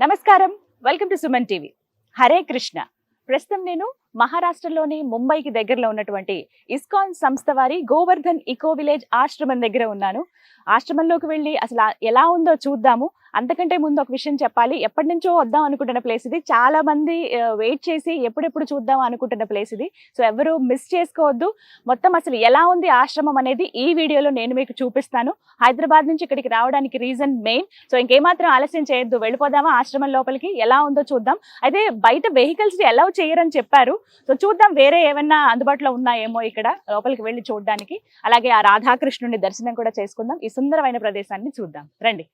నమస్కారం, welcome to Suman TV. Hare Krishna. ప్రస్తుతం నేను మహారాష్ట్రలోని ముంబైకి దగ్గరలో ఉన్నటువంటి ఇస్కాన్ సంస్థ వారి గోవర్ధన్ ఇకో విలేజ్ ఆశ్రమం దగ్గర ఉన్నాను. ఆశ్రమంలోకి వెళ్ళి అసలు ఎలా ఉందో చూద్దాము. అంతకంటే ముందు ఒక విషయం చెప్పాలి. ఎప్పటి నుంచో వద్దాం అనుకుంటున్న ప్లేస్ ఇది. చాలా మంది వెయిట్ చేసి ఎప్పుడెప్పుడు చూద్దాం అనుకుంటున్న ప్లేస్ ఇది. సో ఎవరు మిస్ చేసుకోవద్దు. మొత్తం అసలు ఎలా ఉంది ఆశ్రమం అనేది ఈ వీడియోలో నేను మీకు చూపిస్తాను. హైదరాబాద్ నుంచి ఇక్కడికి రావడానికి రీజన్ మెయిన్. సో ఇంకేమాత్రం ఆలస్యం చేయొద్దు, వెళ్ళిపోదామా ఆశ్రమం లోపలికి. ఎలా ఉందో చూద్దాం. అయితే బయట వెహికల్స్ అలౌ చేయరని చెప్పారు. సో చూద్దాం వేరే ఏమన్నా అందుబాటులో ఉన్నాయేమో ఇక్కడ లోపలికి వెళ్ళి చూడడానికి. అలాగే ఆ రాధాకృష్ణుని దర్శనం కూడా చేసుకుందాం. ఈ సుందరమైన ప్రదేశాన్ని చూద్దాం, రండి.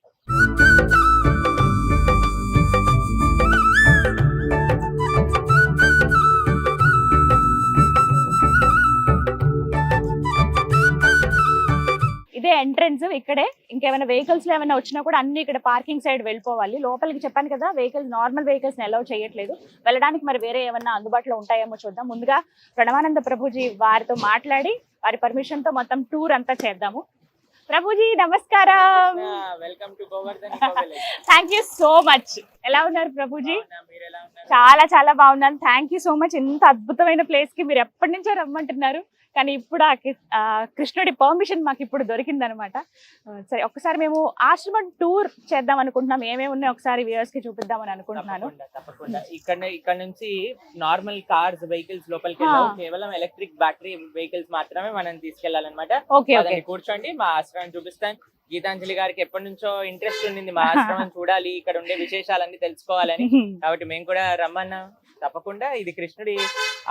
ఇదే ఎంట్రన్స్. ఇక్కడే ఇంకేమైనా వెహికల్స్ ఏమైనా వచ్చినా కూడా అన్ని ఇక్కడ పార్కింగ్ సైడ్ వెళ్ళిపోవాలి. లోపలికి చెప్పాను కదా, వెహికల్స్ నార్మల్ వెహికల్స్ అలౌ చేయట్లేదు. వెళ్ళడానికి మరి వేరే ఏమన్నా అందుబాటులో ఉంటాయేమో చూద్దాం. ముందుగా ప్రణవానంద ప్రభుజీ వారితో మాట్లాడి వారి పర్మిషన్ తో మొత్తం టూర్ అంతా చేద్దాము. ప్రభుజీ నమస్కారం. Welcome to Govardhan. Thank you so much. ఎలా ఉన్నారు ప్రభుజీ? చాలా చాలా బాగున్నాను. Thank you so much. ఇంత అద్భుతమైన ప్లేస్ కి మీరు ఎప్పటి నుంచో రమ్మంటున్నారు, కానీ ఇప్పుడు ఆ కృష్ణుడి పర్మిషన్ మాకు ఇప్పుడు దొరికిందనమాట. సరే, ఒకసారి మేము ఆశ్రమం టూర్ చేద్దాం అనుకుంటున్నాం. ఏమేమి ఉన్నాయో ఒకసారి వ్యూవర్స్ కి చూపిద్దామని అనుకుంటున్నాను. తప్పకుండా. ఇక్కడ నుంచి నార్మల్ కార్స్ వెహికల్స్ లోపలికి వెళ్ళాం. కేవలం ఎలక్ట్రిక్ బ్యాటరీ వెహికల్స్ మాత్రమే మనం తీసుకెళ్లాలన్నమాట. కూర్చోండి, మా ఆశ్రమం చూపిస్తాను. గీతాంజలి గారికి ఎప్పటి నుంచో ఇంట్రెస్ట్ ఉండింది మా ఆశ్రమం చూడాలి, ఇక్కడ ఉండే విశేషాలన్నీ తెలుసుకోవాలని. కాబట్టి మేము కూడా రమ్మన్నా. తప్పకుండా ఇది కృష్ణుడి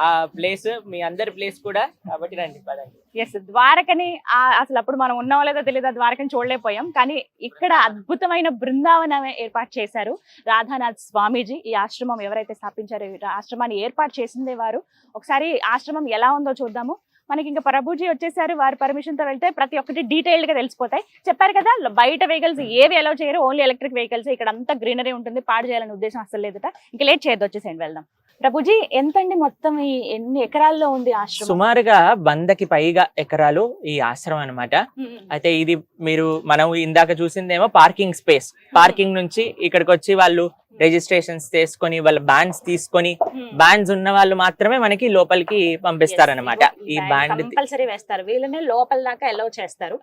ఆ ప్లేస్, మీ అందరి ప్లేస్ కూడా, కాబట్టి రండి పదండి. ఎస్, ద్వారకని అసలు అప్పుడు మనం ఉన్నామో లేదో తెలియదు, ద్వారకని చూడలేకపోయాం. కానీ ఇక్కడ అద్భుతమైన బృందావనం ఏర్పాటు చేశారు రాధానాథ్ స్వామీజీ. ఈ ఆశ్రమం ఎవరైతే స్థాపించారో ఆశ్రమాన్ని ఏర్పాటు చేసిందే వారు. ఒకసారి ఆశ్రమం ఎలా ఉందో చూద్దాము. మనకి ఇంకా ప్రభుజీ వచ్చేసారు. వారి పర్మిషన్ తో వెళ్తే ప్రతి ఒక్కటి డీటెయిల్డ్ గా తెలిసిపోతాయి. చెప్పారు కదా, బయట వెహికల్స్ ఏవి అలౌ చేయరు, ఓన్లీ ఎలక్ట్రిక్ వెహికల్స్. ఇక్కడ అంతా గ్రీనరీ ఉంటుంది, పాడు చేయాలనే ఉద్దేశం అసలు లేదట. ఇంకా లేట్ చేయొద్దు, వచ్చేసేయండి వెళ్దాం. ప్రభుజీ ఎంతండి మొత్తం ఎన్ని ఎకరాల్లో ఉంది ఆశ్రమం? సుమారుగా 100కి పైగా ఎకరాలు ఈ ఆశ్రమం అన్నమాట. అయితే ఇది మనం ఇందాక చూసిందేమో పార్కింగ్ స్పేస్. పార్కింగ్ నుంచి ఇక్కడికి వచ్చి వాళ్ళు రిజిస్ట్రేషన్స్ చేసుకొని వాళ్ళ బ్యాండ్స్ తీసుకొని, బ్యాండ్స్ ఉన్న వాళ్ళు మాత్రమే మనకి లోపలికి పంపిస్తారనమాట. ఈ బ్యాండ్ కంపల్సరీ వేస్తారు, వీళ్ళనే లోపల దాకా అలౌ చేస్తారు.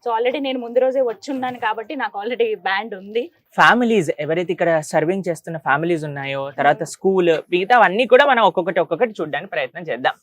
సో ఆల్రెడీ నేను ముందు రోజే వచ్చున్నాను కాబట్టి నాకు ఆల్రెడీ బ్యాండ్ ఉంది. ఫ్యామిలీస్ ఎవరైతే ఇక్కడ సర్వింగ్ చేస్తున్న ఫ్యామిలీస్ ఉన్నాయో, తర్వాత స్కూల్, మిగతా అన్ని కూడా మనం ఒక్కొక్కటి చూడడానికి ప్రయత్నం చేద్దాం.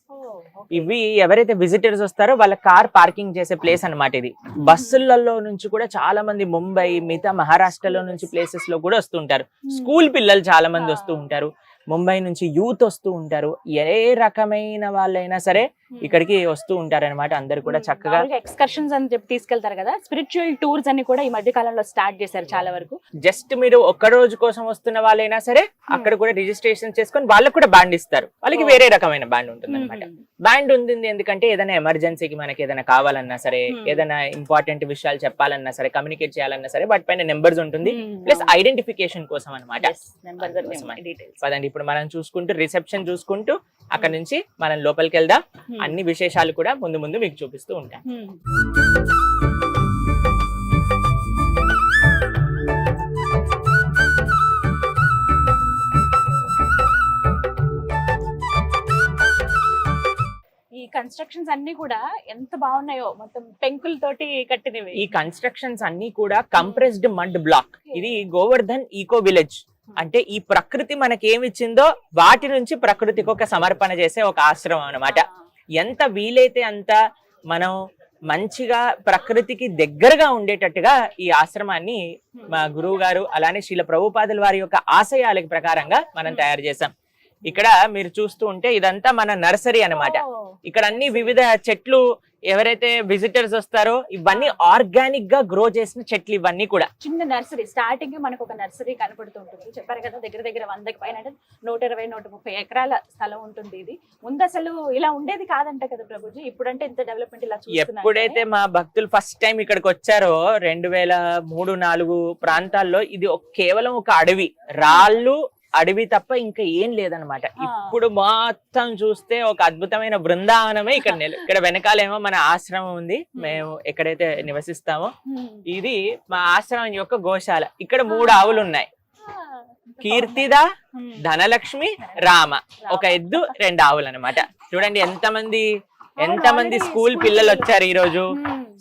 ఇవి ఎవరైతే విజిటర్స్ వస్తారో వాళ్ళ కార్ పార్కింగ్ చేసే ప్లేస్ అన్నమాట ఇది. బస్సులలో నుంచి కూడా చాలా మంది ముంబై, మిగతా మహారాష్ట్రలో నుంచి ప్లేసెస్ లో కూడా వస్తుంటారు. స్కూల్ పిల్లలు చాలా మంది వస్తూ ఉంటారు. ముంబై నుంచి యూత్ వస్తూ ఉంటారు. ఏ రకమైన వాళ్ళైనా సరే ఇక్కడికి వస్తూ ఉంటారు అనమాట. అందరు కూడా చక్కగా ఎక్స్కర్షన్స్ అని చెప్పి తీసుకెళ్తారు కదా, స్పిరిచువల్ టూర్స్ అని కూడా ఈ మధ్య కాలంలో స్టార్ట్ చేశారు చాలా వరకు. జస్ట్ మీరు ఒక్క రోజు కోసం వస్తున్న వాళ్ళైనా సరే అక్కడ కూడా రిజిస్ట్రేషన్ చేసుకొని వాళ్ళకి కూడా బ్యాండ్ ఇస్తారు. వాళ్ళకి వేరే రకమైన బ్యాండ్ ఉంటుంది అనమాట. బ్యాండ్ ఉంది ఎందుకంటే ఏదైనా ఎమర్జెన్సీకి మనకి ఏదైనా కావాలన్నా సరే, ఏదైనా ఇంపార్టెంట్ విషయాలు చెప్పాలన్నా సరే, కమ్యూనికేట్ చేయాలన్నా సరే, వాటి పైన నెంబర్స్ ఉంటుంది. ప్లస్ ఐడెంటిఫికేషన్ కోసం అనమాట. పదండి, ఇప్పుడు మనం చూసుకుంటూ రిసెప్షన్ చూసుకుంటూ అక్కడ నుంచి మనం లోపలికి వెళ్దాం. అన్ని విశేషాలు కూడా ముందు ముందు మీకు చూపిస్తూ ఉంటాం. ఈ కన్స్ట్రక్షన్స్ అన్ని కూడా ఎంత బాగున్నాయో, మొత్తం పెంకులతోటి కట్టినవి. ఈ కన్స్ట్రక్షన్స్ అన్ని కూడా కంప్రెస్డ్ మడ్ బ్లాక్. ఇది గోవర్ధన్ ఈకో విలేజ్. అంటే ఈ ప్రకృతి మనకేమిచ్చిందో వాటి నుంచి ప్రకృతికి ఒక సమర్పణ చేసే ఒక ఆశ్రమం అన్నమాట. ఎంత వీలైతే అంత మనం మంచిగా ప్రకృతికి దగ్గరగా ఉండేటట్టుగా ఈ ఆశ్రమాన్ని మా గురువు గారు అలానే శ్రీల ప్రభుపాదుల వారి యొక్క ఆశయాల ప్రకారంగా మనం తయారు చేసాం. ఇక్కడ మీరు చూస్తూ ఉంటే ఇదంతా మన నర్సరీ అన్నమాట. ఇక్కడ అన్ని వివిధ చెట్లు, ఎవరైతే విజిటర్స్ వస్తారో ఇవన్నీ ఆర్గానిక్ గా గ్రో చేసిన చెట్లు. ఇవన్నీ కూడా చిన్న నర్సరీ. స్టార్టింగ్ మనకు ఒక నర్సరీ కనపడుతుంటుంది. చెప్పారు కదా, దగ్గర 100కి పైన, అంటే 120-130 ఎకరాల స్థలం ఉంటుంది ఇది. ముందు అసలు ఇలా ఉండేది కాదంట కదా ప్రభుజీ, ఇప్పుడంటే ఇంత డెవలప్మెంట్ ఇలా చూస్తున్నాం. ఎప్పుడైతే మా భక్తులు ఫస్ట్ టైం ఇక్కడికి వచ్చారో 2003-4 ప్రాంతాల్లో ఇది కేవలం ఒక అడవి, రాళ్ళు, అడవి తప్ప ఇంకా ఏం లేదనమాట. ఇప్పుడు మొత్తం చూస్తే ఒక అద్భుతమైన బృందావనమే ఇక్కడ వెనకాలేమో మన ఆశ్రమం ఉంది, మేము ఎక్కడైతే నివసిస్తామో. ఇది మా ఆశ్రమం యొక్క గోశాల. ఇక్కడ 3 ఆవులు ఉన్నాయి. కీర్తిద, ధనలక్ష్మి, రామ. ఒక ఎద్దు, 2 ఆవులు అనమాట. చూడండి ఎంతమంది స్కూల్ పిల్లలు వచ్చారు ఈ రోజు.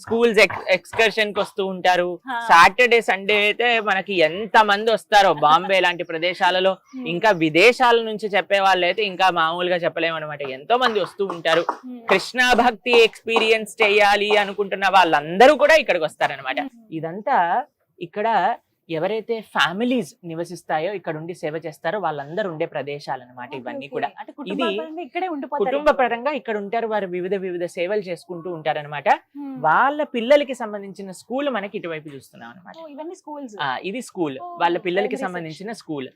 స్కూల్స్ ఎక్స్కర్షన్ కి వస్తూ ఉంటారు. సాటర్డే సండే అయితే మనకి ఎంత మంది వస్తారో బాంబే లాంటి ప్రదేశాలలో. ఇంకా విదేశాల నుంచి చెప్పే వాళ్ళు అయితే ఇంకా మామూలుగా చెప్పలేము అనమాట. ఎంతో మంది వస్తూ ఉంటారు. కృష్ణ భక్తి ఎక్స్పీరియన్స్ చేయాలి అనుకుంటున్న వాళ్ళందరూ కూడా ఇక్కడికి వస్తారనమాట. ఇదంతా ఇక్కడ ఎవరైతే ఫ్యామిలీస్ నివసిస్తాయో, ఇక్కడ ఉండి సేవ చేస్తారో వాళ్ళందరూ ఉండే ప్రదేశాలు అనమాట ఇవన్నీ కూడా. ఇది కుటుంబ పరంగా ఇక్కడ ఉంటారు. వారు వివిధ సేవలు చేసుకుంటూ ఉంటారనమాట. వాళ్ళ పిల్లలకి సంబంధించిన స్కూల్ మనకి ఇటువైపు చూస్తున్నాం అనమాట. ఇది స్కూల్, వాళ్ళ పిల్లలకి సంబంధించిన స్కూల్.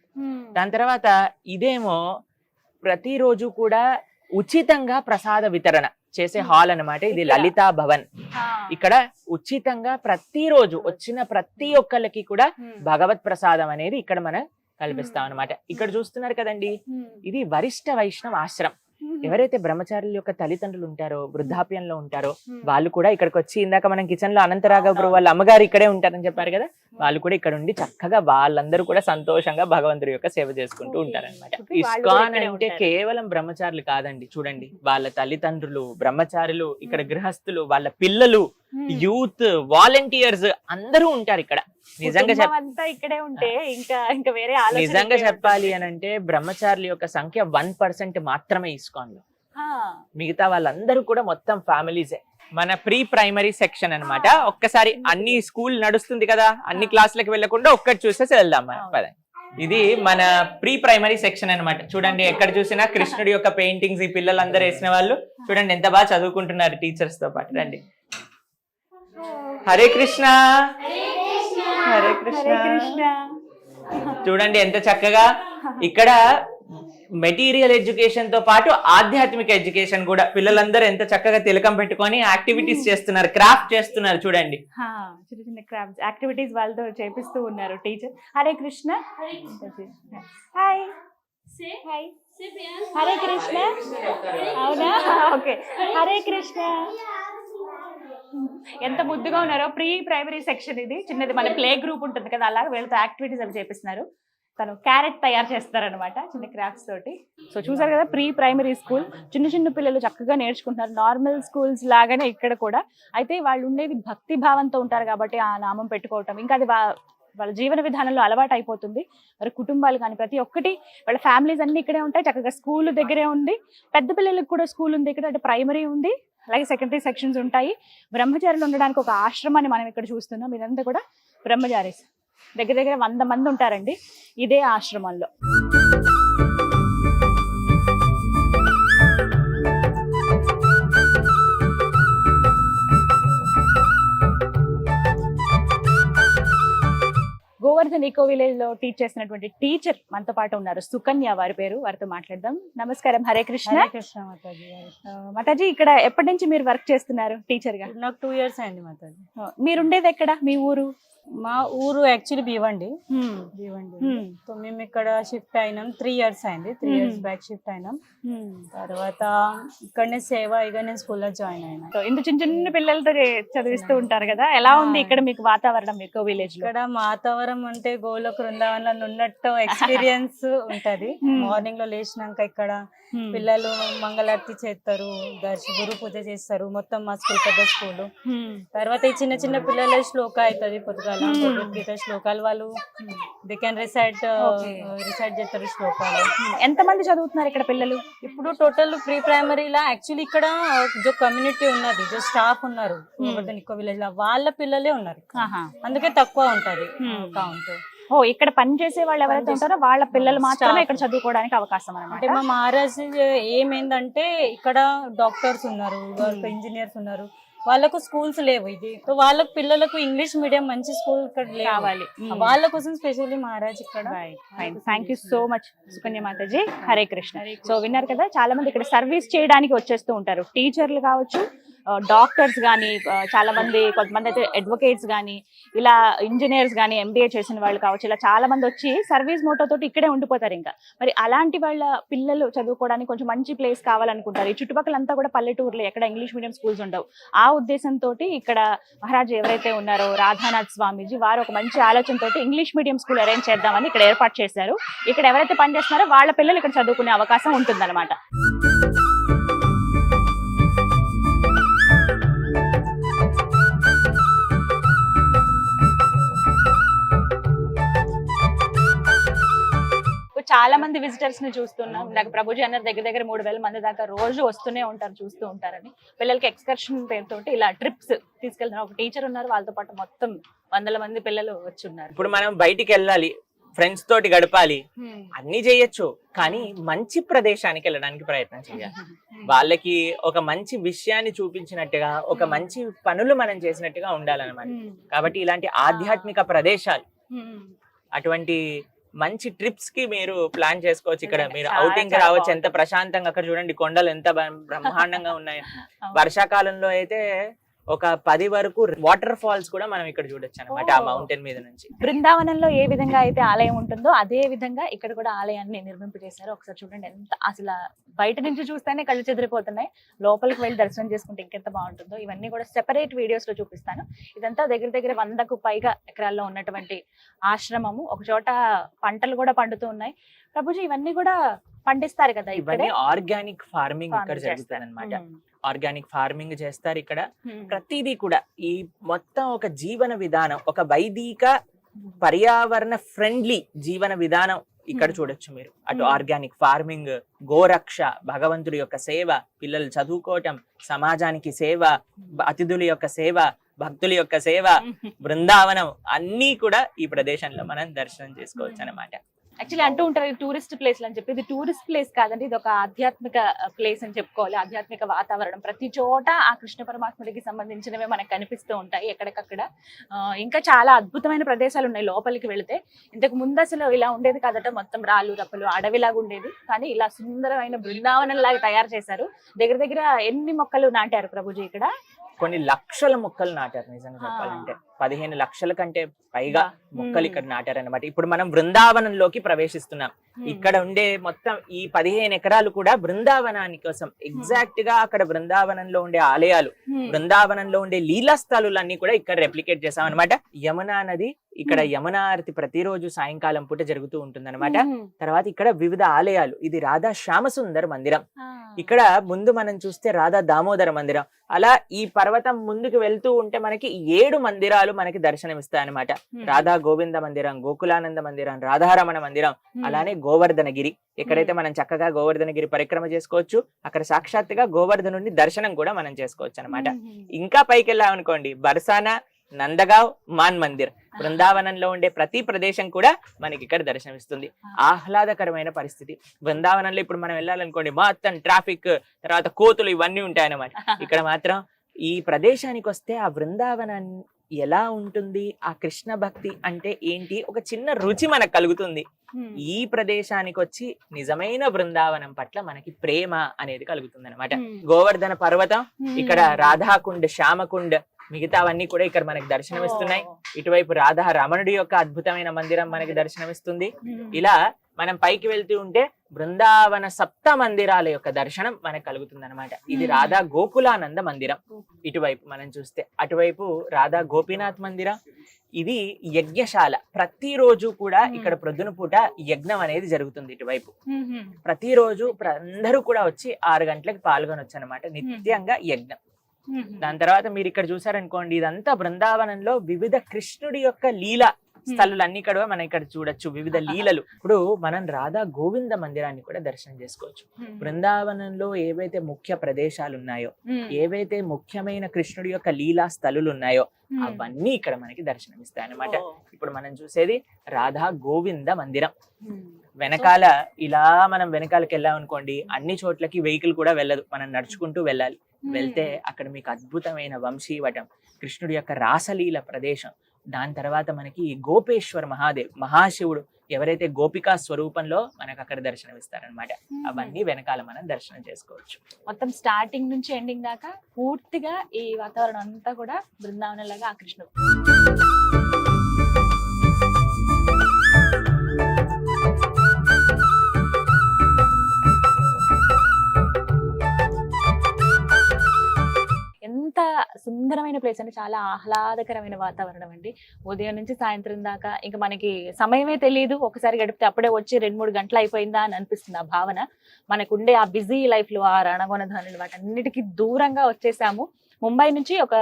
దాని తర్వాత ఇదేమో ప్రతిరోజు కూడా ఉచితంగా ప్రసాద వితరణ చేసే హాల్ అన్నమాట. ఇది లలితా భవన్. ఇక్కడ ఉచితంగా ప్రతిరోజు వచ్చిన ప్రతి ఒక్కళ్ళకి కూడా భగవత్ ప్రసాదం అనేది ఇక్కడ మనం కల్పిస్తాం అనమాట. ఇక్కడ చూస్తున్నారు కదండి, ఇది వరిష్ఠ వైష్ణవ ఆశ్రమం. ఎవరైతే బ్రహ్మచారుల యొక్క తల్లిదండ్రులు ఉంటారో, వృద్ధాప్యంలో ఉంటారో వాళ్ళు కూడా ఇక్కడికి వచ్చి, ఇందాక మనం కిచెన్ లో అనంతరాఘవ వాళ్ళ అమ్మగారు ఇక్కడే ఉంటారని చెప్పారు కదా, వాళ్ళు కూడా ఇక్కడ ఉండి చక్కగా వాళ్ళందరూ కూడా సంతోషంగా భగవంతుడి యొక్క సేవ చేసుకుంటూ ఉంటారన్నమాట. ఇస్కాన్ అంటే కేవలం బ్రహ్మచారులు కాదండి. చూడండి, వాళ్ళ తల్లిదండ్రులు బ్రహ్మచారులు, ఇక్కడ గృహస్థులు, వాళ్ళ పిల్లలు, యూత్, వాలంటీర్స్ అందరూ ఉంటారు ఇక్కడ. నిజంగా నిజంగా చెప్పాలి అని అంటే బ్రహ్మచారుల యొక్క సంఖ్య 1% మాత్రమే ఇస్కాన్ లో. మిగతా వాళ్ళందరూ కూడా మొత్తం ఫ్యామిలీసే. మన ప్రీ ప్రైమరీ సెక్షన్ అన్నమాట. ఒక్కసారి అన్ని స్కూల్ నడుస్తుంది కదా, అన్ని క్లాసులకు వెళ్లకుండా ఒక్కటి చూసేసి వెళ్దాం మనం. పదండి. ఇది మన ప్రీ ప్రైమరీ సెక్షన్ అన్నమాట. చూడండి, ఎక్కడ చూసినా కృష్ణుడి యొక్క పెయింటింగ్స్ ఈ పిల్లలందరూ వేసిన వాళ్ళు. చూడండి ఎంత బాగా చదువుకుంటున్నారు టీచర్స్ తో పాటు. రండి. హరే కృష్ణ, హరే కృష్ణ. చూడండి ఎంత చక్కగా ఇక్కడ మెటీరియల్ ఎడ్యుకేషన్ తో పాటు ఆధ్యాత్మిక ఎడ్యుకేషన్ కూడా. పిల్లలందరూ ఎంత చక్కగా తిలకం పెట్టుకొని యాక్టివిటీస్ చేస్తున్నారు, క్రాఫ్ట్ చేస్తున్నారు. చూడండి, చిన్న చిన్న క్రాఫ్ట్ యాక్టివిటీస్ వాళ్ళతో చేపిస్తూ ఉన్నారు teacher. Hare Krishna. Hi hi. Hare Krishna. అవునా, ఓకే. హరే కృష్ణ. ఎంత ముద్దుగా ఉన్నారో. ప్రీ ప్రైమరీ సెక్షన్ ఇది, చిన్నది. మన ప్లే గ్రూప్ ఉంటుంది కదా, అలాగే వీళ్ళతో యాక్టివిటీస్ అవి చేపిస్తున్నారు. తను క్యారెట్ తయారు చేస్తారనమాట చిన్న క్రాఫ్ట్స్ తోటి. సో చూసారు కదా, ప్రీ ప్రైమరీ స్కూల్. చిన్న చిన్న పిల్లలు చక్కగా నేర్చుకుంటున్నారు, నార్మల్ స్కూల్స్ లాగానే ఇక్కడ కూడా. అయితే వాళ్ళు ఉండేది భక్తి భావంతో ఉంటారు కాబట్టి ఆ నామం పెట్టుకోవటం, ఇంకా అది వాళ్ళ జీవన విధానంలో అలవాటు అయిపోతుంది. మరి కుటుంబాలు కానీ ప్రతి ఒక్కటి, వాళ్ళ ఫ్యామిలీస్ అన్ని ఇక్కడే ఉంటాయి. చక్కగా స్కూల్ దగ్గరే ఉంది. పెద్ద పిల్లలకు కూడా స్కూల్ ఉంది ఇక్కడ. అంటే ప్రైమరీ ఉంది, అలాగే సెకండరీ సెక్షన్స్ ఉంటాయి. బ్రహ్మచారులు ఉండడానికి ఒక ఆశ్రమాన్ని మనం ఇక్కడ చూస్తున్నాం. ఇదంతా కూడా బ్రహ్మచారీస్. దగ్గర 100 మంది ఉంటారండి ఇదే ఆశ్రమంలో. గోవర్ధన్ ఈకో విలేజ్ లో టీచ్ చేసినటువంటి టీచర్ మనతో పాటు ఉన్నారు, సుకన్య వారి పేరు. వారితో మాట్లాడదాం. నమస్కారం. హరే కృష్ణ. మాతాజీ, ఇక్కడ ఎప్పటి నుంచి మీరు వర్క్ చేస్తున్నారు టీచర్ గా? నాకు 2 years అయింది మాతాజీ. మీరు ఉండేది ఎక్కడ? మీ ఊరు? మా ఊరు యాక్చువల్లీ భీవండి. సో మేము ఇక్కడ షిఫ్ట్ అయినాం. 3 years అయింది. 3 years బ్యాక్ షిఫ్ట్ అయినాం. తర్వాత ఇక్కడనే సేవ, ఇక నేను స్కూల్లో జాయిన్ అయినా. ఇంత చిన్న చిన్న పిల్లలతో చదివిస్తూ ఉంటారు కదా, ఎలా ఉంది ఇక్కడ మీకు వాతావరణం ఈకో విలేజ్ లో? ఇక్కడ వాతావరణం అంటే గోలోక బృందావనంలో ఉన్నట్టు ఎక్స్పీరియన్స్ ఉంటది. మార్నింగ్ లో లేచినాక ఇక్కడ పిల్లలు మంగళారతి చేస్తారు, గురు పూజ చేస్తారు. మొత్తం మా స్కూల్ పెద్ద స్కూల్. తర్వాత ఈ చిన్న చిన్న పిల్లల శ్లోక అవుతుంది పొద్దుగాల, భగవద్గీత శ్లోకాలు. వాళ్ళు దే కెన్ రిసైట్ చేస్తారు శ్లోకాలు. ఎంత మంది చదువుతున్నారు ఇక్కడ పిల్లలు? ఇప్పుడు టోటల్ ప్రీ ప్రైమరీలా యాక్చువల్లీ ఇక్కడ జో కమ్యూనిటీ ఉన్నది, జో స్టాఫ్ ఉన్నారు ఈకో విలేజ్ లో, వాళ్ళ పిల్లలే ఉన్నారు. అందుకే తక్కువ ఉంటది కౌంట్. ఇక్కడ పని చేసే వాళ్ళు ఎవరైతే ఉంటారో వాళ్ళ పిల్లలు మాత్రమే ఇక్కడ చదువుకోవడానికి అవకాశం అన్నమాట. అంటే మా మహారాజ్ ఏమైందంటే ఇక్కడ డాక్టర్స్ ఉన్నారు, ఇంజనీర్స్ ఉన్నారు, వాళ్ళకు స్కూల్స్ లేవు. ఇది సో వాళ్ళకు పిల్లలకు ఇంగ్లీష్ మీడియం మంచి స్కూల్ ఇక్కడ కావాలి, వాళ్ళ కోసం స్పెషల్లీ మహారాజ్ ఇక్కడ. Thank you so much Sukanya Mataji. Hare Krishna. So విన్నారు కదా, చాలా మంది ఇక్కడ సర్వీస్ చేయడానికి వచ్చేస్తూ ఉంటారు. టీచర్లు కావచ్చు, డాక్టర్స్ కానీ చాలా మంది, కొంతమంది అయితే అడ్వకేట్స్ కానీ, ఇలా ఇంజనీర్స్ కానీ, ఎంబీఏ చేసిన వాళ్ళు కావచ్చు, ఇలా చాలా మంది వచ్చి సర్వీస్ మోటో తోటి ఇక్కడే ఉండిపోతారు. ఇంకా మరి అలాంటి వాళ్ళ పిల్లలు చదువుకోవడానికి కొంచెం మంచి ప్లేస్ కావాలనుకుంటారు. ఈ చుట్టుపక్కలంతా కూడా పల్లెటూరులో ఎక్కడ ఇంగ్లీష్ మీడియం స్కూల్స్ ఉండవు. ఆ ఉద్దేశంతో ఇక్కడ మహారాజ్ ఎవరైతే ఉన్నారో రాధానాథ్ స్వామీజీ వారు ఒక మంచి ఆలోచనతో ఇంగ్లీష్ మీడియం స్కూల్ అరేంజ్ చేద్దామని ఇక్కడ ఏర్పాటు చేశారు. ఇక్కడ ఎవరైతే పనిచేస్తున్నారో వాళ్ళ పిల్లలు ఇక్కడ చదువుకునే అవకాశం ఉంటుందన్నమాట. చాలా మంది విజిటర్స్ ని చూస్తున్నాం. నాకు ప్రభుజీ అన్నారు దగ్గర దగ్గర 3000 మంది దాకా రోజు వస్తూనే ఉంటారు, చూస్తూ ఉంటారని. పిల్లలకి ఎక్స్కర్షన్ పేరుతో ఇలా ట్రిప్స్ తీసుకెళ్తున్నారు. ఒక టీచర్ ఉన్నారు, వాళ్ళతో పాటు మొత్తం 100 మంది పిల్లలు వచ్చి ఉన్నారు. ఇప్పుడు మనం బయటికి వెళ్ళాలి, ఫ్రెండ్స్ తోటి గడపాలి, అన్ని చేయొచ్చు, కానీ మంచి ప్రదేశానికి వెళ్ళడానికి ప్రయత్నం చేయాలి. వాళ్ళకి ఒక మంచి విషయాన్ని చూపించినట్టుగా, ఒక మంచి పనులు మనం చేసినట్టుగా ఉండాలన్నమాట. కాబట్టి ఇలాంటి ఆధ్యాత్మిక ప్రదేశాలు, అటువంటి మంచి ట్రిప్స్ కి మీరు ప్లాన్ చేసుకోవచ్చు. ఇక్కడ మీరు ఔటింగ్ రావచ్చు, ఎంత ప్రశాంతంగా. అక్కడ చూడండి కొండలు ఎంత బ్రహ్మాండంగా ఉన్నాయి. వర్షాకాలంలో అయితే ఒక 10 వరకు వాటర్ ఫాల్స్ కూడా మనం ఇక్కడ చూడొచ్చు అనమాట, ఆ మౌంటైన్ మీద నుంచి. బృందావనంలో ఏ విధంగా అయితే ఆలయం ఉంటుందో అదే విధంగా ఇక్కడ కూడా ఆలయాన్ని నిర్మింపజేశారు. ఒకసారి చూడండి, ఎంత అసలు బయట నుంచి చూస్తేనే కళ్ళు చెదిరిపోతున్నాయి. లోపలికి వెళ్ళి దర్శనం చేసుకుంటే ఇంకెంత బాగుంటుందో. ఇవన్నీ కూడా సెపరేట్ వీడియోస్ లో చూపిస్తాను. ఇదంతా దగ్గర దగ్గర 100కు పైగా ఎకరాల్లో ఉన్నటువంటి ఆశ్రమము. ఒక చోట పంటలు కూడా పండుతూ ఉన్నాయి. ప్రభుజీ ఇవన్నీ కూడా పండిస్తారు కదా? ఇవన్నీ ఆర్గానిక్ ఫార్మింగ్ ఇక్కడ జరుగుతుంది అనమాట. ఆర్గానిక్ ఫార్మింగ్ చేస్తారు ఇక్కడ. ప్రతిదీ కూడా ఈ మొత్తం ఒక జీవన విధానం, ఒక వైదిక పర్యావరణ ఫ్రెండ్లీ జీవన విధానం ఇక్కడ చూడొచ్చు మీరు. అటు ఆర్గానిక్ ఫార్మింగ్, గోరక్ష, భగవంతుడి యొక్క సేవ, పిల్లలు చదువుకోవటం, సమాజానికి సేవ, అతిథుల యొక్క సేవ, భక్తుల యొక్క సేవ, బృందావనం, అన్నీ కూడా ఈ ప్రదేశంలో మనం దర్శనం చేసుకోవచ్చు అన్నమాట. యాక్చువల్లీ అంటూ ఉంటారు టూరిస్ట్ ప్లేస్ అని చెప్పి. ఇది టూరిస్ట్ ప్లేస్ కాదండి, ఇది ఒక ఆధ్యాత్మిక ప్లేస్ అని చెప్పుకోవాలి. ఆధ్యాత్మిక వాతావరణం ప్రతి చోట ఆ కృష్ణ పరమాత్ముడికి సంబంధించినవే మనకు కనిపిస్తూ ఉంటాయి ఎక్కడికక్కడ. ఇంకా చాలా అద్భుతమైన ప్రదేశాలు ఉన్నాయి లోపలికి వెళితే. ఇంతకు ముందు అసలు ఇలా ఉండేది కాదట, మొత్తం రాళ్ళు రప్పలు అడవిలాగా ఉండేది. కానీ ఇలా సుందరమైన బృందావనం లాగా తయారు చేశారు. దగ్గర దగ్గర ఎన్ని మొక్కలు నాటారు ప్రభుజీ ఇక్కడ? కొన్ని లక్షల మొక్కలు నాటారు. నిజంగా చెప్పాలంటే 15 లక్షల కంటే పైగా మొక్కలు ఇక్కడ నాటారన్నమాట. ఇప్పుడు మనం బృందావనంలోకి ప్రవేశిస్తున్నాం. ఇక్కడ ఉండే మొత్తం ఈ 15 ఎకరాలు కూడా బృందావనాని కోసం. ఎగ్జాక్ట్ గా అక్కడ బృందావనంలో ఉండే ఆలయాలు, బృందావనంలో ఉండే లీలా స్థలాలన్నీ కూడా ఇక్కడ రెప్లికేట్ చేసాం అనమాట. యమునా నది, ఇక్కడ యమునా ఆరతి ప్రతిరోజు సాయంకాలం పూట జరుగుతూ ఉంటుందన్నమాట. తర్వాత ఇక్కడ వివిధ ఆలయాలు. ఇది రాధా శ్యామసుందర్ మందిరం. ఇక్కడ ముందు మనం చూస్తే రాధా దామోదర మందిరం. అలా ఈ పర్వతం ముందుకు వెళ్తూ ఉంటే మనకి 7 మందిరాలు మనకి దర్శనమిస్తాయి అనమాట. రాధా గోవింద మందిరం, గోకులానంద మందిరం, రాధారమణ మందిరం, అలానే గోవర్ధనగిరి. ఎక్కడైతే మనం చక్కగా గోవర్ధనగిరి పరిక్రమ చేసుకోవచ్చు. అక్కడ సాక్షాత్తుగా గోవర్ధనుడిని దర్శనం కూడా మనం చేసుకోవచ్చు అనమాట. ఇంకా పైకి వెళ్ళామనుకోండి, బర్సానా, నందగావ్, మాన్ మందిర్. బృందావనంలో ఉండే ప్రతి ప్రదేశం కూడా మనకి ఇక్కడ దర్శనమిస్తుంది. ఆహ్లాదకరమైన పరిస్థితి. బృందావనంలో ఇప్పుడు మనం వెళ్ళాలనుకోండి, మొత్తం ట్రాఫిక్, తర్వాత కోతులు, ఇవన్నీ ఉంటాయన్నమాట. ఇక్కడ మాత్రం ఈ ప్రదేశానికి వస్తే ఆ బృందావనాన్ని ఎలా ఉంటుంది, ఆ కృష్ణ భక్తి అంటే ఏంటి, ఒక చిన్న రుచి మనకు కలుగుతుంది. ఈ ప్రదేశానికి వచ్చి నిజమైన బృందావనం పట్ల మనకి ప్రేమ అనేది కలుగుతుంది అనమాట. గోవర్ధన పర్వతం, ఇక్కడ రాధాకుండ్, శ్యామకుండ్, మిగతావన్నీ కూడా ఇక్కడ మనకి దర్శనమిస్తున్నాయి. ఇటువైపు రాధా రమణుడి యొక్క అద్భుతమైన మందిరం మనకి దర్శనమిస్తుంది. ఇలా మనం పైకి వెళ్తూ ఉంటే బృందావన 7 మందిరాల యొక్క దర్శనం మనకు కలుగుతుంది అనమాట. ఇది రాధా గోకులానంద మందిరం. ఇటువైపు మనం చూస్తే, అటువైపు రాధా గోపీనాథ్ మందిరం. ఇది యజ్ఞశాల. ప్రతిరోజు కూడా ఇక్కడ ప్రొద్దున పూట యజ్ఞం అనేది జరుగుతుంది. ఇటువైపు ప్రతిరోజు అందరూ కూడా వచ్చి 6 గంటలకు పాల్గొనొచ్చు అనమాట. నిత్యంగా యజ్ఞం. దాని తర్వాత మీరు ఇక్కడ చూసారనుకోండి, ఇదంతా బృందావనంలో వివిధ కృష్ణుడి యొక్క లీల స్థలాలన్నీ కూడా మనం ఇక్కడ చూడొచ్చు, వివిధ లీలలు. ఇప్పుడు మనం రాధా గోవింద మందిరాన్ని కూడా దర్శనం చేసుకోవచ్చు. బృందావనంలో ఏవైతే ముఖ్య ప్రదేశాలు ఉన్నాయో, ఏవైతే ముఖ్యమైన కృష్ణుడి యొక్క లీలా స్థలులు ఉన్నాయో, అవన్నీ ఇక్కడ మనకి దర్శనమిస్తాయి అన్నమాట. ఇప్పుడు మనం చూసేది రాధా గోవింద మందిరం. వెనకాల ఇలా మనం వెనకాలకి వెళ్ళామనుకోండి, అన్ని చోట్లకి వెహికల్ కూడా వెళ్ళదు, మనం నడుచుకుంటూ వెళ్ళాలి. వెళ్తే అక్కడ మీకు అద్భుతమైన వంశీవటం, కృష్ణుడి యొక్క రాసలీల ప్రదేశం. దాని తర్వాత మనకి గోపేశ్వర మహాదేవ్, మహాశివుడు ఎవరైతే గోపికా స్వరూపంలో మనకు అక్కడ దర్శనం ఇస్తారనమాట. అవన్నీ వెనకాల మనం దర్శనం చేసుకోవచ్చు. మొత్తం స్టార్టింగ్ నుంచి ఎండింగ్ దాకా పూర్తిగా ఈ వాతావరణం అంతా కూడా బృందావనం లాగా ఆ కృష్ణుడు. ఎంత సుందరమైన ప్లేస్ అంటే చాలా ఆహ్లాదకరమైన వాతావరణం అండి. ఉదయం నుంచి సాయంత్రం దాకా ఇంకా మనకి సమయమే తెలియదు. ఒకసారి గడిపితే అప్పుడే వచ్చి 2-3 గంటలు అయిపోయిందా అని అనిపిస్తుంది ఆ భావన. మనకుండే ఆ బిజీ లైఫ్ లో ఆ రణగొనధనులు వాటన్నిటికీ దూరంగా వచ్చేసాము. ముంబై నుంచి ఒక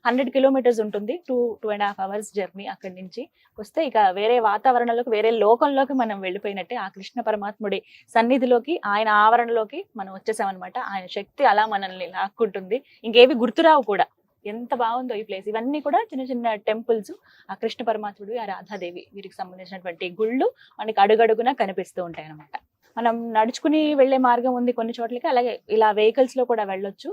100 కిలోమీటర్స్ ఉంటుంది. 2.5 అవర్స్ జర్నీ అక్కడి నుంచి వస్తే ఇక వేరే వాతావరణంలోకి, వేరే లోకంలోకి మనం వెళ్ళిపోయినట్టే. ఆ కృష్ణ పరమాత్ముడి సన్నిధిలోకి, ఆయన ఆవరణలోకి మనం వచ్చేసామన్నమాట. ఆయన శక్తి అలా మనల్ని లాక్కుంటుంది. ఇంకేవి గుర్తురావు కూడా. ఎంత బాగుందో ఈ ప్లేస్. ఇవన్నీ కూడా చిన్న చిన్న టెంపుల్స్. ఆ కృష్ణ పరమాత్ముడు, ఆ రాధాదేవి వీరికి సంబంధించినటువంటి గుళ్ళు మనకి అడుగడుగునా కనిపిస్తూ ఉంటాయి అన్నమాట. మనం నడుచుకుని వెళ్లే మార్గం ఉంది కొన్ని చోట్లకి, అలాగే ఇలా వెహికల్స్ లో కూడా వెళ్ళొచ్చు.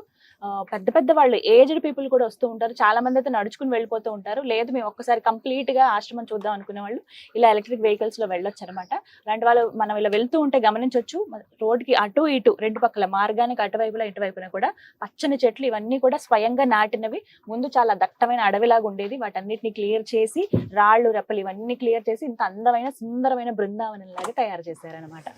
పెద్ద పెద్ద వాళ్ళు, ఏజ్డ్ పీపుల్ కూడా వస్తూ ఉంటారు. చాలా మంది అయితే నడుచుకుని వెళ్ళిపోతూ ఉంటారు. లేదు మేము ఒక్కసారి కంప్లీట్ గా ఆశ్రమం చూద్దాం అనుకునే వాళ్ళు ఇలా ఎలక్ట్రిక్ వెహికల్స్ లో వెళ్ళొచ్చు అనమాట. అలాంటి వాళ్ళు మనం ఇలా వెళ్తూ ఉంటే గమనించవచ్చు, రోడ్డుకి అటు ఇటు 2 పక్కల మార్గానికి అటువైపులా ఇటువైపున కూడా పచ్చని చెట్లు ఇవన్నీ కూడా స్వయంగా నాటినవి. ముందు చాలా దట్టమైన అడవిలాగా ఉండేది. వాటన్నిటిని క్లియర్ చేసి, రాళ్ళు రెప్పలు ఇవన్నీ క్లియర్ చేసి ఇంత అందమైన సుందరమైన బృందావనం లాగా తయారు చేశారనమాట.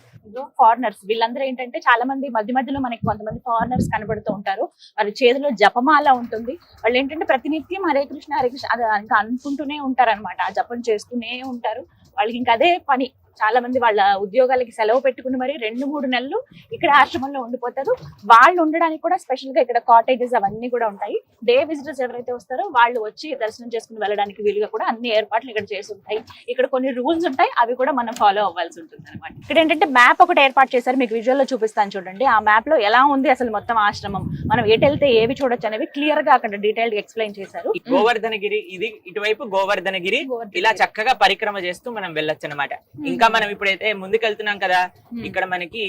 ఫారినర్స్ వీళ్ళందరూ ఏంటంటే, చాలా మంది మధ్య మధ్యలో మనకి కొంతమంది ఫారినర్స్ కనబడుతూ ఉంటారు. వాళ్ళ చేతిలో జపమాల ఉంటుంది. వాళ్ళు ఏంటంటే ప్రతినిత్యం హరే కృష్ణ హరే కృష్ణ అది ఇంకా అనుకుంటూనే ఉంటారు అనమాట. ఆ జపం చేస్తూనే ఉంటారు. వాళ్ళకి ఇంకా అదే పని. చాలా మంది వాళ్ళ ఉద్యోగాలకి సెలవు పెట్టుకుని మరి 2-3 నెలలు ఇక్కడ ఆశ్రమంలో ఉండిపోతారు. వాళ్ళు ఉండడానికి కూడా స్పెషల్ గా ఇక్కడ కాటేజెస్ అవన్నీ కూడా ఉంటాయి. డే విజిటర్స్ ఎవరైతే వస్తారో వాళ్ళు వచ్చి దర్శనం చేసుకుని వెళ్ళడానికి వీలుగా కూడా అన్ని ఏర్పాట్లు ఇక్కడ చేసి ఉంటాయి. ఇక్కడ కొన్ని రూల్స్ ఉంటాయి, అవి కూడా మనం ఫాలో అవ్వాల్సి ఉంటుంది అనమాట. ఇక్కడ ఏంటంటే మ్యాప్ ఒకటి ఏర్పాటు చేశారు, మీకు విజువల్ లో చూపిస్తాను చూడండి. ఆ మ్యాప్ లో ఎలా ఉంది అసలు మొత్తం ఆశ్రమం, మనం ఎటు వెళ్తే ఏవి చూడొచ్చు అనేవి క్లియర్ గా అక్కడ డీటెయిల్ గా ఎక్స్ప్లెయిన్ చేశారు. గోవర్ధనగిరి ఇది ఇటువైపు గోవర్ధనగిరి, ఇలా చక్కగా పరిక్రమ చేస్తూ మనం వెళ్ళొచ్చు అనమాట. ఇంకా మనం ఇప్పుడైతే ముందుకెళ్తున్నాం కదా, ఇక్కడ మనకి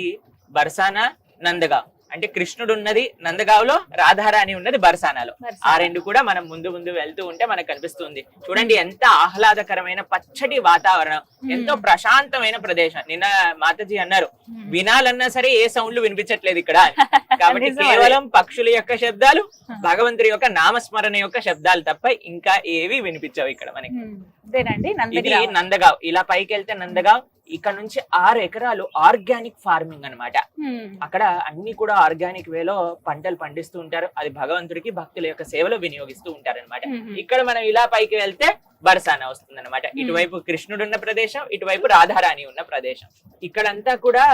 బర్సానా, నందగావ్ అంటే కృష్ణుడు ఉన్నది నందగావ్లో, రాధారాణి ఉన్నది బర్సానాలో. ఆ రెండు కూడా మనం ముందు ముందు వెళ్తూ ఉంటే మనకు కనిపిస్తుంది. చూడండి ఎంత ఆహ్లాదకరమైన పచ్చటి వాతావరణం, ఎంతో ప్రశాంతమైన ప్రదేశం. నిన్న మాతాజీ అన్నారు వినాలన్నా సరే ఏ సౌండ్లు వినిపించట్లేదు ఇక్కడ. కాబట్టి కేవలం పక్షుల యొక్క శబ్దాలు, భగవంతుడి యొక్క నామస్మరణ యొక్క శబ్దాలు తప్ప ఇంకా ఏవి వినిపించవు ఇక్కడ మనకి. ఇది నందగావ్. ఇలా పైకి వెళ్తే నందగావ్. ఇక్కడ నుంచి 6 ఎకరాలు ఆర్గానిక్ ఫార్మింగ్ అన్నమాట. అక్కడ అన్ని కూడా ఆర్గానిక్ వేలో పంటలు పండిస్తూ ఉంటారు. అది భగవంతుడికి భక్తుల యొక్క సేవలో వినియోగిస్తూ ఉంటారు అనమాట. ఇక్కడ మనం ఇలా పైకి వెళ్తే బర్సానా వస్తుంది అనమాట. ఇటువైపు కృష్ణుడు ఉన్న ప్రదేశం, ఇటువైపు రాధారాణి ఉన్న ప్రదేశం. ఇక్కడంతా కూడా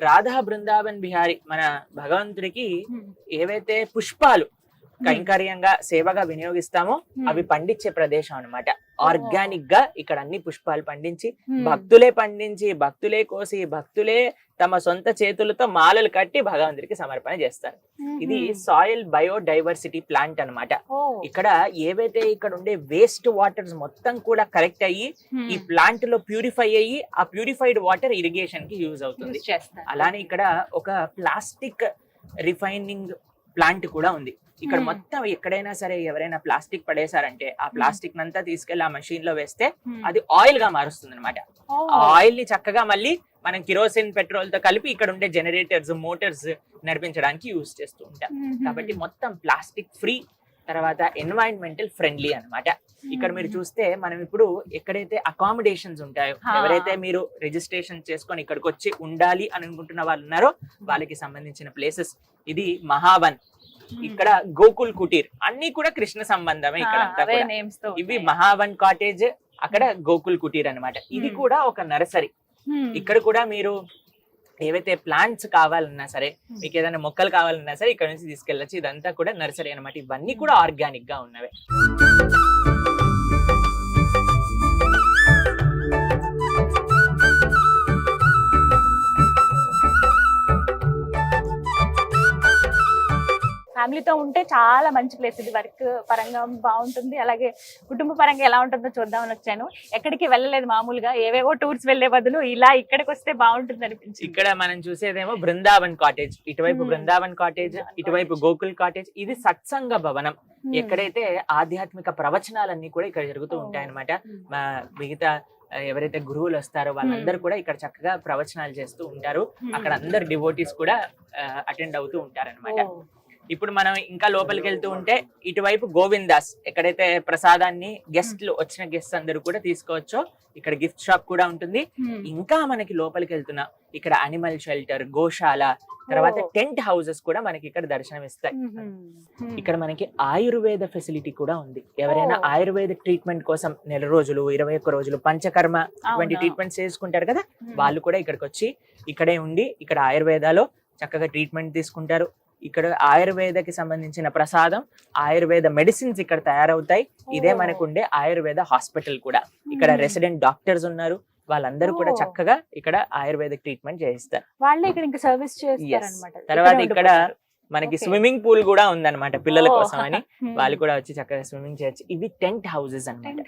రాధా బృందావన్ బిహారీ, మన భగవంతుడికి ఏవైతే పుష్పాలు కైంకర్యంగా సేవగా వినియోగిస్తామో అవి పండించే ప్రదేశం అన్నమాట. ఆర్గానిక్ గా ఇక్కడ అన్ని పుష్పాలు పండించి, భక్తులే పండించి, భక్తులే కోసి, భక్తులే తమ సొంత చేతులతో మాలలు కట్టి భగవంతుడికి సమర్పణ చేస్తారు. ఇది సాయిల్ బయోడైవర్సిటీ ప్లాంట్ అన్నమాట. ఇక్కడ ఏవైతే ఇక్కడ ఉండే వేస్ట్ వాటర్స్ మొత్తం కూడా కలెక్ట్ అయ్యి ఈ ప్లాంట్ లో ప్యూరిఫై అయ్యి, ఆ ప్యూరిఫైడ్ వాటర్ ఇరిగేషన్ కి యూజ్ అవుతుంది. అలానే ఇక్కడ ఒక ప్లాస్టిక్ రిఫైనింగ్ ప్లాంట్ కూడా ఉంది. ఇక్కడ మొత్తం ఎక్కడైనా సరే ఎవరైనా ప్లాస్టిక్ పడేశారంటే ఆ ప్లాస్టిక్ నంతా తీసుకెళ్లి ఆ మెషిన్ లో వేస్తే అది ఆయిల్ గా మారుస్తుంది అనమాట. ఆ ఆయిల్ ని చక్కగా మళ్ళీ మనం కిరోసిన్, పెట్రోల్ తో కలిపి ఇక్కడ ఉండే జనరేటర్స్, మోటార్స్ నడిపించడానికి యూజ్ చేస్తూ ఉంటాం. కాబట్టి మొత్తం ప్లాస్టిక్ ఫ్రీ, తర్వాత ఎన్వైరన్మెంటల్ ఫ్రెండ్లీ అన్నమాట. ఇక్కడ మీరు చూస్తే మనం ఇప్పుడు ఎక్కడైతే అకామిడేషన్స్ ఉంటాయో, ఎవరైతే మీరు రిజిస్ట్రేషన్ చేసుకొని ఇక్కడికి వచ్చి ఉండాలి అని అనుకుంటున్న వాళ్ళు ఉన్నారో వాళ్ళకి సంబంధించిన ప్లేసెస్. ఇది మహావన్, ఇక్కడ గోకుల్ కుటీర్, అన్ని కూడా కృష్ణ సంబంధమే. ఇక్కడ ఇవి మహావన్ కాటేజ్, అక్కడ గోకుల్ కుటీర్ అన్నమాట. ఇది కూడా ఒక నర్సరీ. ఇక్కడ కూడా మీరు ఏవైతే ప్లాంట్స్ కావాలన్నా సరే, మీకు ఏదైనా మొక్కలు కావాలన్నా సరే ఇక్కడ నుంచి తీసుకెళ్ళచ్చు. ఇదంతా కూడా నర్సరీ అన్నమాట. ఇవన్నీ కూడా ఆర్గానిక్ గా ఉన్నవే. ఫ్యామిలీతో ఉంటే చాలా మంచి ప్లేస్ ఇది. వర్క్ పరంగా బాగుంటుంది, అలాగే కుటుంబ పరంగా ఎలా ఉంటుందో చూద్దామని వచ్చాను. ఎక్కడికి వెళ్ళలేదు మామూలుగా, ఏవేవో టూర్స్ వెళ్లే బదులు ఇలా ఇక్కడికి వస్తే బాగుంటుంది అనిపించింది. ఇక్కడ మనం చూసేదేమో బృందావన్ కాటేజ్, ఇటువైపు బృందావన్ కాటేజ్, ఇటువైపు గోకుల్ కాటేజ్. ఇది సత్సంగ భవనం, ఎక్కడైతే ఆధ్యాత్మిక ప్రవచనాలన్నీ కూడా ఇక్కడ జరుగుతూ ఉంటాయన్నమాట. మిగతా ఎవరైతే గురువులు వస్తారో వాళ్ళందరూ కూడా ఇక్కడ చక్కగా ప్రవచనాలు చేస్తూ ఉంటారు. అక్కడ అందరు డివోటీస్ కూడా అటెండ్ అవుతూ ఉంటారన్నమాట. ఇప్పుడు మనం ఇంకా లోపలికి వెళ్తూ ఉంటే ఇటువైపు గోవిందాస్, ఎక్కడైతే ప్రసాదాన్ని వచ్చిన గెస్ట్ అందరూ కూడా తీసుకోవచ్చో ఇక్కడ గిఫ్ట్ షాప్ కూడా ఉంటుంది. ఇంకా మనకి లోపలికి వెళ్తున్నా ఇక్కడ అనిమల్ షెల్టర్, గోశాల, తర్వాత టెంట్ హౌసెస్ కూడా మనకి ఇక్కడ దర్శనం ఇస్తాయి. ఇక్కడ మనకి ఆయుర్వేద ఫెసిలిటీ కూడా ఉంది. ఎవరైనా ఆయుర్వేద ట్రీట్మెంట్ కోసం 1 రోజులు 21 రోజులు పంచకర్మ వంటి ట్రీట్మెంట్స్ చేసుకుంటారు కదా, వాళ్ళు కూడా ఇక్కడికి వచ్చి ఇక్కడే ఉండి ఇక్కడ ఆయుర్వేదాలో చక్కగా ట్రీట్మెంట్ తీసుకుంటారు. ఇక్కడ ఆయుర్వేదకి సంబంధించిన ప్రసాదం, ఆయుర్వేద మెడిసిన్స్ ఇక్కడ తయారవుతాయి. ఇదే మనకు ఉండే ఆయుర్వేద హాస్పిటల్ కూడా. ఇక్కడ రెసిడెంట్ డాక్టర్స్ ఉన్నారు, వాళ్ళందరూ కూడా చక్కగా ఇక్కడ ఆయుర్వేదిక్ ట్రీట్మెంట్ చేయిస్తారు. వాళ్ళే ఇక్కడ ఇంకా సర్వీస్ చేస్తారన్నమాట. తర్వాత ఇక్కడ మనకి స్విమ్మింగ్ పూల్ కూడా ఉందన్నమాట పిల్లల కోసం అని. వాళ్ళు కూడా వచ్చి చక్కగా స్విమ్మింగ్ చేయొచ్చు. ఇవి టెంట్ హౌసెస్ అన్నమాట.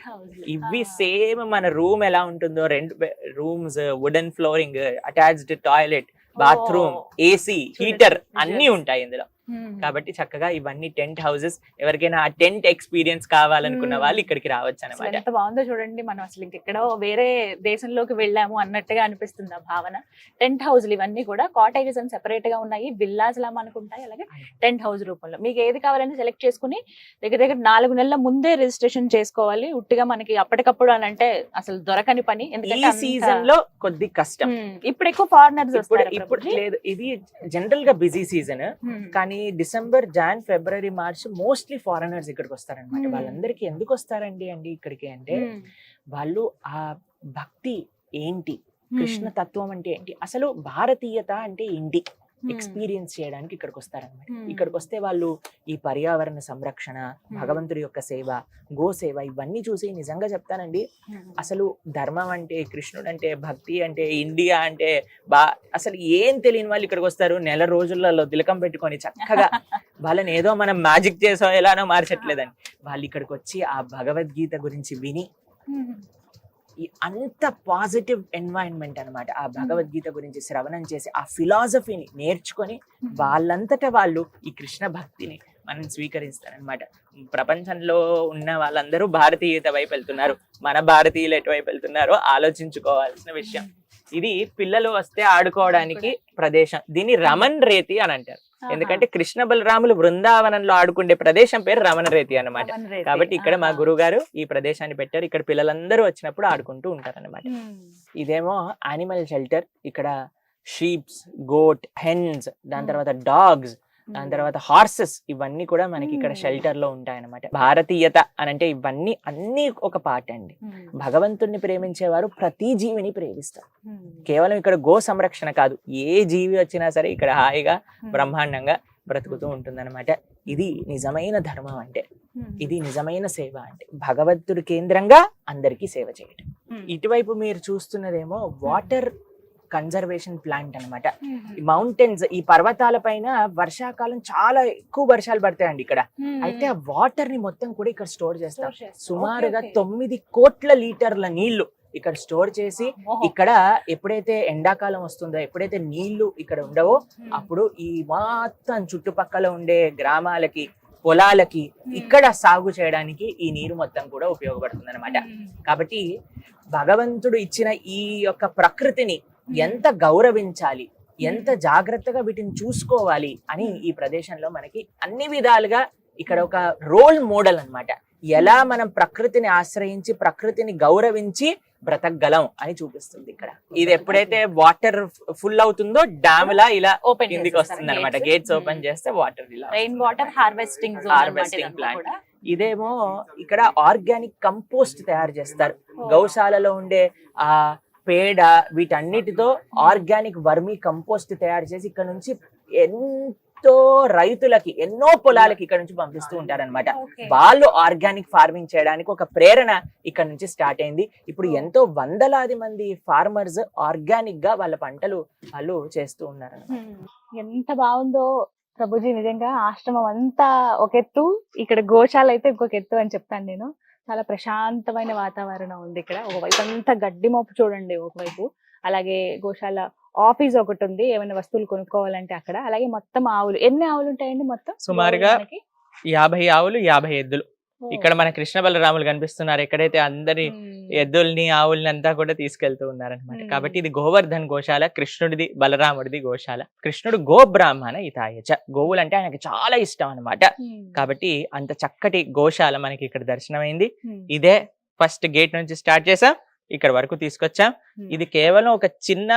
ఇవి సేమ్ మన రూమ్ ఎలా ఉంటుందో, 2 rooms, wooden flooring, attached toilet, bathroom, AC, heater అన్ని ఉంటాయి ఇందులో. కాబట్టి చక్కగా ఇవన్నీ టెంట్ హౌసెస్. ఎవరికైనా ఆ టెంట్ ఎక్స్పీరియన్స్ కావాలనుకున్న వాళ్ళు ఇక్కడికి రావచ్చు అనమాట. ఎంత బాగుందో చూడండి. మనం అసలు ఇంకెక్కడో వేరే దేశంలోకి వెళ్ళాము అన్నట్టుగా అనిపిస్తుంది ఆ భావన. టెంట్ హౌస్లు ఇవన్నీ కూడా కాటేజెస్ అని సెపరేట్ గా ఉన్నాయి, విల్లాస్ లా మనకు ఉంటాయి. అలాగే టెంట్ హౌస్ రూపంలో మీకు ఏది కావాలని సెలెక్ట్ చేసుకుని దగ్గర 4 నెలల ముందే రిజిస్ట్రేషన్ చేసుకోవాలి. ఉట్టిగా మనకి అప్పటికప్పుడు అని అంటే అసలు దొరకని పని. ఎందుకంటే ఈ సీజన్ లో కొద్ది కష్టం. ఇప్పుడు ఎక్కువ ఫారినర్స్ వస్తారు. ఇప్పుడు లేదు, ఇది జనరల్ గా బిజీ సీజన్. కానీ డిసెంబర్, జాన్, ఫిబ్రవరి, మార్చ్ మోస్ట్లీ ఫారినర్స్ ఇక్కడికి వస్తారనమాట. వాళ్ళందరికీ ఎందుకు వస్తారండి ఇక్కడికి అంటే, వాళ్ళు ఆ భక్తి ఏంటి, కృష్ణ తత్వం అంటే ఏంటి, అసలు భారతీయత అంటే ఏంటి ఎక్స్పీరియన్స్ చేయడానికి ఇక్కడికి వస్తారనమాట. ఇక్కడికి వస్తే వాళ్ళు ఈ పర్యావరణ సంరక్షణ, భగవంతుడి యొక్క సేవ, గో సేవ ఇవన్నీ చూసి నిజంగా చెప్తానండి, అసలు ధర్మం అంటే, కృష్ణుడు అంటే, భక్తి అంటే, ఇండియా అంటే అసలు ఏం తెలియని వాళ్ళు ఇక్కడికి వస్తారు. 1 రోజులలో తిలకం పెట్టుకొని చక్కగా వాళ్ళని ఏదో మనం మ్యాజిక్ చేసో ఎలానో మార్చట్లేదని, వాళ్ళు ఇక్కడికి వచ్చి ఆ భగవద్గీత గురించి విని అంత పాజిటివ్ ఎన్వైరన్మెంట్ అన్నమాట. ఆ భగవద్గీత గురించి శ్రవణం చేసి ఆ ఫిలాసఫీని నేర్చుకొని వాళ్ళంతటా వాళ్ళు ఈ కృష్ణ భక్తిని మనం స్వీకరిస్తారనమాట. ప్రపంచంలో ఉన్న వాళ్ళందరూ భారతీయత వైపు వెళ్తున్నారు, మన భారతీయులు ఎటువైపు వెళ్తున్నారో ఆలోచించుకోవాల్సిన విషయం. ఇది పిల్లలు వస్తే ఆడుకోవడానికి ప్రదేశం. దీన్ని రమణ్ రేతి అని అంటారు. ఎందుకంటే కృష్ణ బలరాములు బృందావనంలో ఆడుకునే ప్రదేశం పేరు రమణ రేతి అన్నమాట. కాబట్టి ఇక్కడ మా గురువు గారు ఈ ప్రదేశాన్ని పెట్టారు. ఇక్కడ పిల్లలందరూ వచ్చినప్పుడు ఆడుకుంటూ ఉంటారు అన్నమాట. ఇదేమో యానిమల్ షెల్టర్. ఇక్కడ షీప్స్, గోట్, హెన్స్, దాని తర్వాత డాగ్స్, దాని తర్వాత హార్సెస్, ఇవన్నీ కూడా మనకి ఇక్కడ షెల్టర్ లో ఉంటాయన్నమాట. భారతీయత అని అంటే ఇవన్నీ అన్ని ఒక పార్ట్ అండి. భగవంతుణ్ణి ప్రేమించేవారు ప్రతి జీవిని ప్రేమిస్తారు. కేవలం ఇక్కడ గో సంరక్షణ కాదు, ఏ జీవి వచ్చినా సరే ఇక్కడ హాయిగా బ్రహ్మాండంగా బ్రతుకుతూ ఉంటుందన్నమాట. ఇది నిజమైన ధర్మం అంటే, ఇది నిజమైన సేవ అంటే, భగవంతుడి కేంద్రంగా అందరికీ సేవ చేయటం. ఇటువైపు మీరు చూస్తున్నదేమో వాటర్ కన్జర్వేషన్ ప్లాంట్ అన్నమాట. ఈ మౌంటైన్స్, ఈ పర్వతాల పైన వర్షాకాలం చాలా ఎక్కువ వర్షాలు పడతాయండి ఇక్కడ. అయితే ఆ వాటర్ ని మొత్తం కూడా ఇక్కడ స్టోర్ చేస్తారు. సుమారుగా 9 కోట్ల లీటర్ల నీళ్లు ఇక్కడ స్టోర్ చేసి, ఇక్కడ ఎప్పుడైతే ఎండాకాలం వస్తుందో, ఎప్పుడైతే నీళ్లు ఇక్కడ ఉండవో, అప్పుడు ఈ మొత్తం చుట్టుపక్కల ఉండే గ్రామాలకి, పొలాలకి ఇక్కడ సాగు చేయడానికి ఈ నీరు మొత్తం కూడా ఉపయోగపడుతుంది అనమాట. కాబట్టి భగవంతుడు ఇచ్చిన ఈ యొక్క ప్రకృతిని ఎంత గౌరవించాలి, ఎంత జాగ్రత్తగా వీటిని చూసుకోవాలి అని ఈ ప్రదేశంలో మనకి అన్ని విధాలుగా ఇక్కడ ఒక రోల్ మోడల్ అన్నమాట. ఎలా మనం ప్రకృతిని ఆశ్రయించి, ప్రకృతిని గౌరవించి బ్రతకగలం అని చూపిస్తుంది ఇక్కడ. ఇది ఎప్పుడైతే వాటర్ ఫుల్ అవుతుందో డ్యామ్ లా ఇలా ఓపెన్ కిందికి వస్తుంది అనమాట. గేట్స్ ఓపెన్ చేస్తే వాటర్ ఇలా రెయిన్ వాటర్ హార్వెస్టింగ్ ప్లాంట్. ఇదేమో ఇక్కడ ఆర్గానిక్ కంపోస్ట్ తయారు చేస్తారు. గౌశాలలో ఉండే ఆ పేడ, వీటన్నిటితో ఆర్గానిక్ వర్మీ కంపోస్ట్ తయారు చేసి ఇక్కడ నుంచి ఎంతో రైతులకి, ఎన్నో పొలాలకి ఇక్కడ నుంచి పంపిస్తూ ఉంటారన్నమాట. వాళ్ళు ఆర్గానిక్ ఫార్మింగ్ చేయడానికి ఒక ప్రేరణ ఇక్కడ నుంచి స్టార్ట్ అయింది. ఇప్పుడు ఎంతో వందలాది మంది ఫార్మర్స్ ఆర్గానిక్ గా వాళ్ళ పంటలు వాళ్ళు చేస్తూ ఉన్నారు. ఎంత బాగుందో ప్రభుజీ, నిజంగా ఆశ్రమం అంతా ఒక ఎత్తు, ఇక్కడ గోశాల అయితే ఇంకొక ఎత్తు అని చెప్తాను నేను. చాలా ప్రశాంతమైన వాతావరణం ఉంది ఇక్కడ. ఒకవైపు అంతా గడ్డి మోపు చూడండి ఒకవైపు, అలాగే గోశాల ఆఫీస్ ఒకటి ఉంది, ఏమైనా వస్తువులు కొనుక్కోవాలంటే అక్కడ. అలాగే మొత్తం ఆవులు, ఎన్ని ఆవులు ఉంటాయండి మొత్తం? సుమారుగా 50 ఆవులు, 50 ఎద్దులు. ఇక్కడ మన కృష్ణ బలరాములు కనిపిస్తున్నారు, ఎక్కడైతే అందరి ఎద్దుల్ని ఆవుల్ని అంతా కూడా తీసుకెళ్తూ ఉన్నారనమాట. కాబట్టి ఇది గోవర్ధన్ గోశాల, కృష్ణుడిది బలరాముడిది గోశాల. కృష్ణుడు గో బ్రాహ్మణ హితాయచ, గోవులు అంటే ఆయనకి చాలా ఇష్టం అనమాట. కాబట్టి అంత చక్కటి గోశాల మనకి ఇక్కడ దర్శనమైంది. ఇదే ఫస్ట్ గేట్ నుంచి స్టార్ట్ చేసాం, ఇక్కడ వరకు తీసుకొచ్చాం. ఇది కేవలం ఒక చిన్న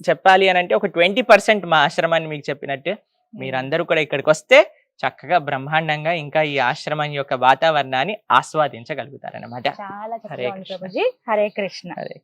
చెప్పాలి అని అంటే ఒక 20% మా ఆశ్రమాన్ని మీకు చెప్పినట్టు. మీరందరూ కూడా ఇక్కడికి వస్తే చక్కగా బ్రహ్మాండంగా ఇంకా ఈ ఆశ్రమం యొక్క వాతావరణాన్ని ఆస్వాదించగలుగుతారన్నమాట. చాలా హరే చక్కగా ఉంది కృష్ణ. ప్రభుజీ. హరే కృష్ణ. హరే